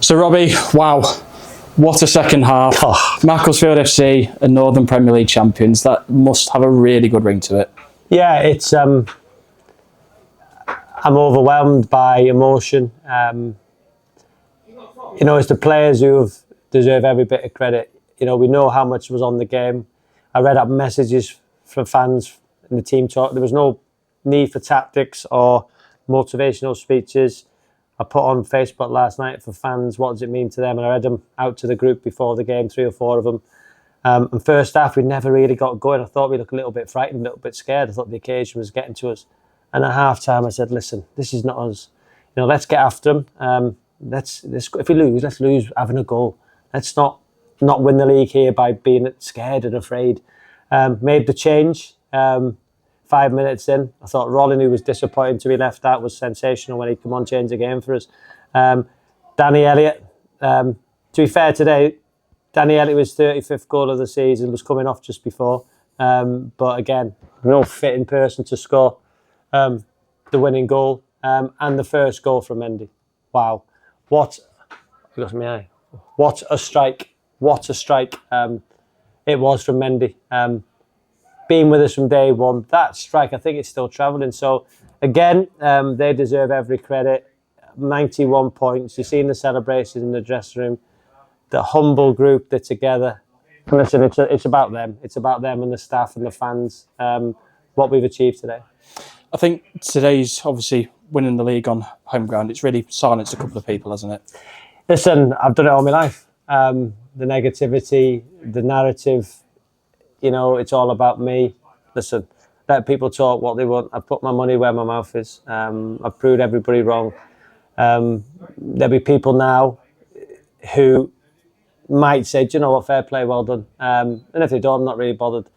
So Robbie, wow, what a second half. Macclesfield FC and Northern Premier League champions. That must have a really good ring to it. Yeah, it's I'm overwhelmed by emotion. It's the players who deserve every bit of credit. We know how much was on the game. I read up messages from fans in the team talk. There was no need for tactics or motivational speeches. I put on Facebook last night for fans, what does it mean to them? And I read them out to the group before the game, 3 or 4 of them. And first half, we never really got going. I thought we looked a little bit frightened, a little bit scared. I thought the occasion was getting to us. And at half time, I said, listen, this is not us. Let's get after them. If we lose, let's lose having a goal. Let's not win the league here by being scared and afraid. Made the change. 5 minutes in, I thought Rolling, who was disappointing to be left out, was sensational when he come on, change the game for us. Danny Elliott, to be fair today, Danny Elliott was 35th goal of the season, was coming off just before. But again, no fitting person to score the winning goal and the first goal from Mendy. Wow, what a strike! What a strike it was from Mendy. Being with us from day one, that strike, I think it's still travelling. So again, they deserve every credit. 91 points. You've seen the celebrations in the dressing room. The humble group, they're together. Listen, it's about them. It's about them and the staff and the fans, what we've achieved today. I think today's obviously winning the league on home ground. It's really silenced a couple of people, hasn't it? Listen, I've done it all my life. The negativity, the narrative, it's all about me. Listen, let people talk what they want. I've put my money where my mouth is. I've proved everybody wrong. There'll be people now who might say, do you know what, fair play, well done. And if they don't, I'm not really bothered.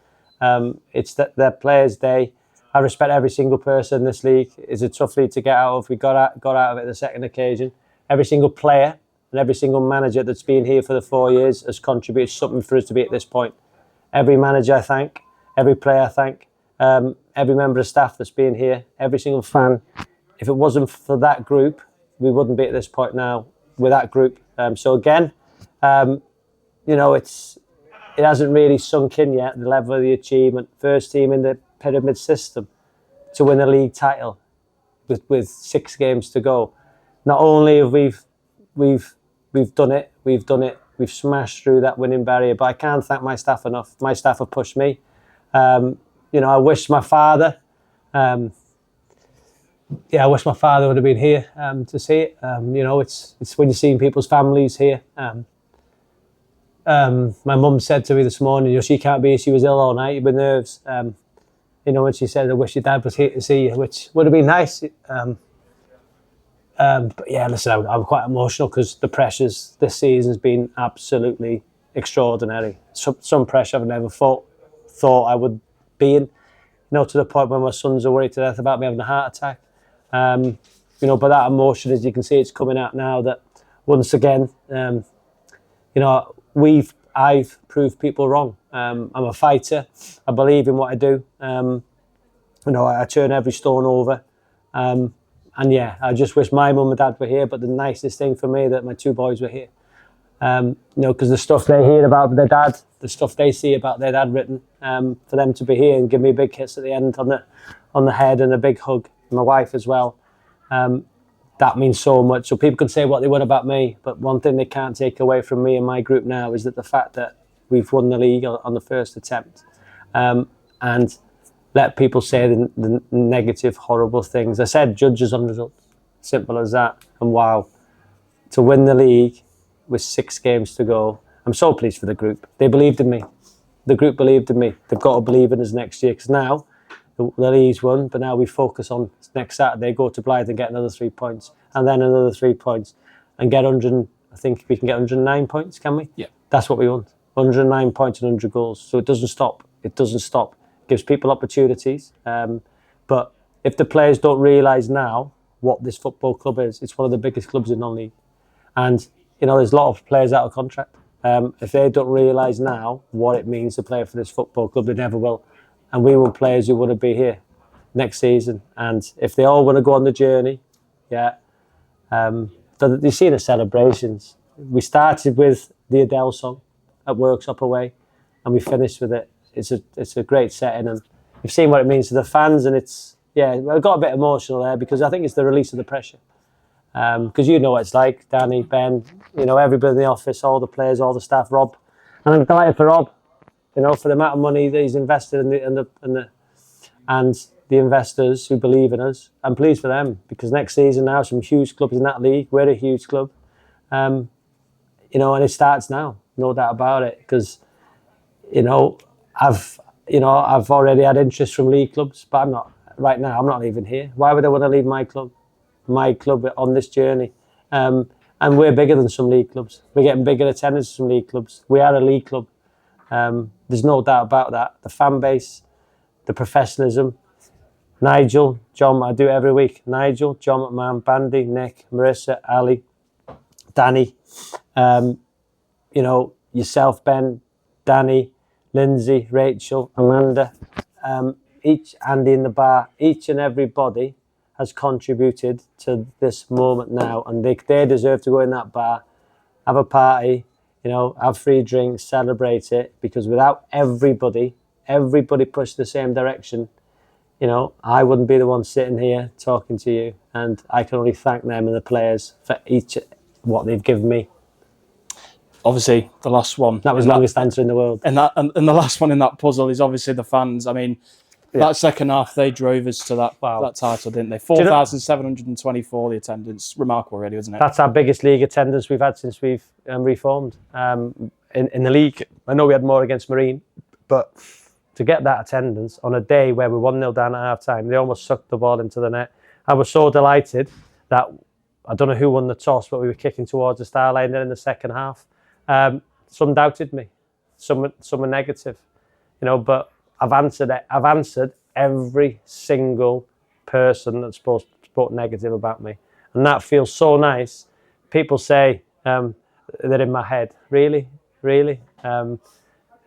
It's their players' day. I respect every single person in this league. It's a tough league to get out of. We got out of it the second occasion. Every single player and every single manager that's been here for the 4 years has contributed something for us to be at this point. Every manager I thank, every player I thank, every member of staff that's been here, every single fan. If it wasn't for that group, we wouldn't be at this point now with that group. So again, it hasn't really sunk in yet, the level of the achievement. First team in the pyramid system to win a league title with 6 games to go. Not only have we've done it, we've smashed through that winning barrier, but I can't thank my staff enough. My staff have pushed me. I wish my father, I wish my father would have been here to see it. It's when you're seeing people's families here. My mum said to me this morning, she can't be here, she was ill all night with nerves. When she said, I wish your dad was here to see you, which would have been nice. But yeah, listen, I'm quite emotional because the pressures this season has been absolutely extraordinary. Some pressure I've never thought I would be in. To the point where my sons are worried to death about me having a heart attack. But that emotion, as you can see, it's coming out now. That once again, I've proved people wrong. I'm a fighter. I believe in what I do. I turn every stone over. And yeah, I just wish my mum and dad were here. But the nicest thing for me that my 2 boys were here. Because the stuff they hear about their dad, the stuff they see about their dad written, for them to be here and give me a big kiss at the end on the head and a big hug, my wife as well. That means so much. So people can say what they want about me, but one thing they can't take away from me and my group now is that the fact that we've won the league on the first attempt, and let people say the negative, horrible things. I said judges on result, simple as that. And wow, to win the league with 6 games to go, I'm so pleased for the group. They believed in me. The group believed in me. They've got to believe in us next year, because now the league's won, but now we focus on next Saturday, go to Blythe and get another 3 points, and then another 3 points, and get 100. I think we can get 109 points, can we? Yeah. That's what we want. 109 points and 100 goals. So it doesn't stop. It doesn't stop. It gives people opportunities. But if the players don't realise now what this football club is, it's one of the biggest clubs in non-league. And, there's a lot of players out of contract. If they don't realise now what it means to play for this football club, they never will. And we want players who want to be here next season. And if they all want to go on the journey, but you see the celebrations. We started with the Adele song at Workshop away, and we finished with it. It's a great setting, and you've seen what it means to the fans, and I got a bit emotional there because I think it's the release of the pressure. Because you know what it's like, Danny, Ben, everybody in the office, all the players, all the staff, Rob, and I'm delighted for Rob, for the amount of money that he's invested in and the investors who believe in us. I'm pleased for them because next season now some huge clubs in that league. We're a huge club, and it starts now, no doubt about it. Because I've already had interest from league clubs, but I'm not right now. I'm not leaving here. Why would I want to leave my club on this journey? And we're bigger than some league clubs. We're getting bigger attendance than some league clubs. We are a league club. There's no doubt about that. The fan base, the professionalism. Nigel, John, I do it every week. Nigel, John McMahon, Bandy, Nick, Marissa, Ali, Danny, yourself, Ben, Danny, Lindsay, Rachel, Amanda, Andy in the bar, each and everybody has contributed to this moment now, and they deserve to go in that bar, have a party, have free drinks, celebrate it, because without everybody pushed the same direction, I wouldn't be the one sitting here talking to you, and I can only thank them and the players for what they've given me. Obviously, the last one. That was the longest answer in the world. And the last one in that puzzle is obviously the fans. I mean, that second half, they drove us to that title, didn't they? 4,724, the attendance. Remarkable, really, isn't it? That's our biggest league attendance we've had since we've reformed. In the league, I know we had more against Marine, but to get that attendance on a day where we're 1-0 down at half-time, they almost sucked the ball into the net. I was so delighted that, I don't know who won the toss, but we were kicking towards the star line then in the second half. Some doubted me, some were negative, but I've answered every single person that's spoke negative about me. And that feels so nice. People say they're in my head. Really?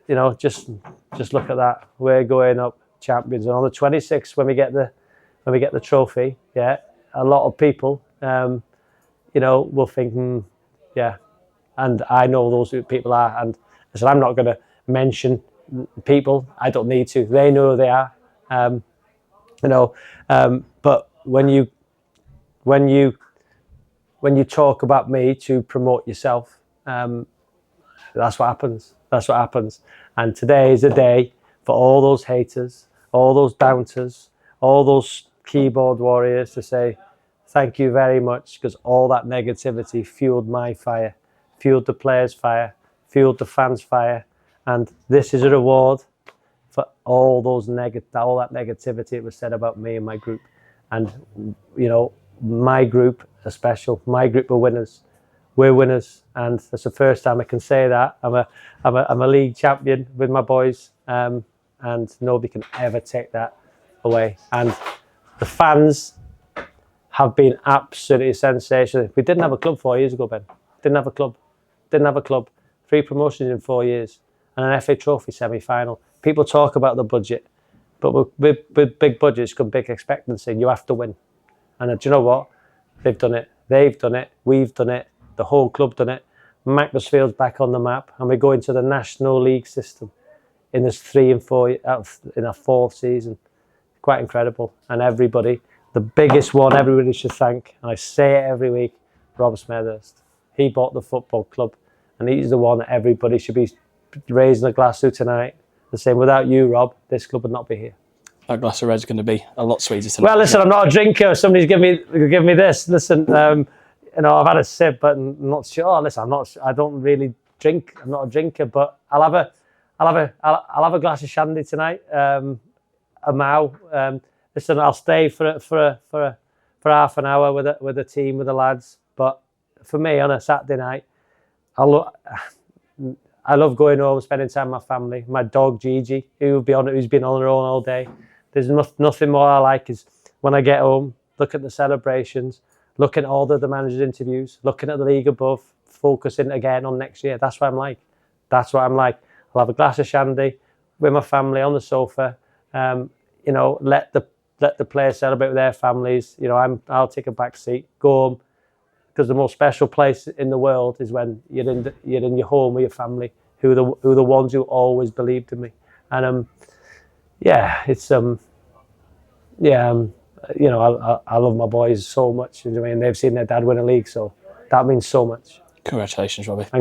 Just look at that. We're going up champions. And on the 26th, when we get the trophy, a lot of people, will think, and I know those people are. And I said, I'm not going to mention people. I don't need to. They know who they are. But when you talk about me to promote yourself, that's what happens. And today is a day for all those haters, all those doubters, all those keyboard warriors to say thank you very much, because all that negativity fueled my fire, fueled the players' fire, fueled the fans' fire. And this is a reward for all that negativity that was said about me and my group. And, my group are special. My group are winners. We're winners. And that's the first time I can say that. I'm a league champion with my boys. And nobody can ever take that away. And the fans have been absolutely sensational. We didn't have a club 4 years ago, Ben. Didn't have a club. 3 promotions in 4 years. And an FA Trophy semi-final. People talk about the budget, but with big budgets come big expectancy. You have to win. And do you know what? They've done it. They've done it. We've done it. The whole club done it. Macclesfield's back on the map, and we're going to the National League system in this 3 and 4 in our 4th season. Quite incredible. And everybody, the biggest one everybody should thank, and I say it every week, Rob Smethurst. He bought the football club, and he's the one that everybody should be raising a glass to tonight and saying, without you, Rob, this club would not be here. That glass of red's going to be a lot sweeter tonight. Well, listen, I'm not a drinker. Somebody's give me this. Listen, I've had a sip, but I'm not sure. Listen, I don't really drink. I'm not a drinker, but I'll have a glass of shandy tonight. A Mao. Listen, I'll stay for half an hour with the team, with the lads. But for me, on a Saturday night, I love going home, spending time with my family. My dog Gigi, who's been on her own all day. There's nothing more I like is when I get home, look at the celebrations, looking at all the managers' interviews, looking at the league above, focusing again on next year. That's what I'm like. I'll have a glass of shandy with my family on the sofa. Let the players celebrate with their families. I'll take a back seat, go home, because the most special place in the world is when you're in your home with your family, who are the ones who always believed in me. And yeah, it's you know, I love my boys so much. I mean, they've seen their dad win a league, so that means so much. Congratulations, Robbie. Thanks.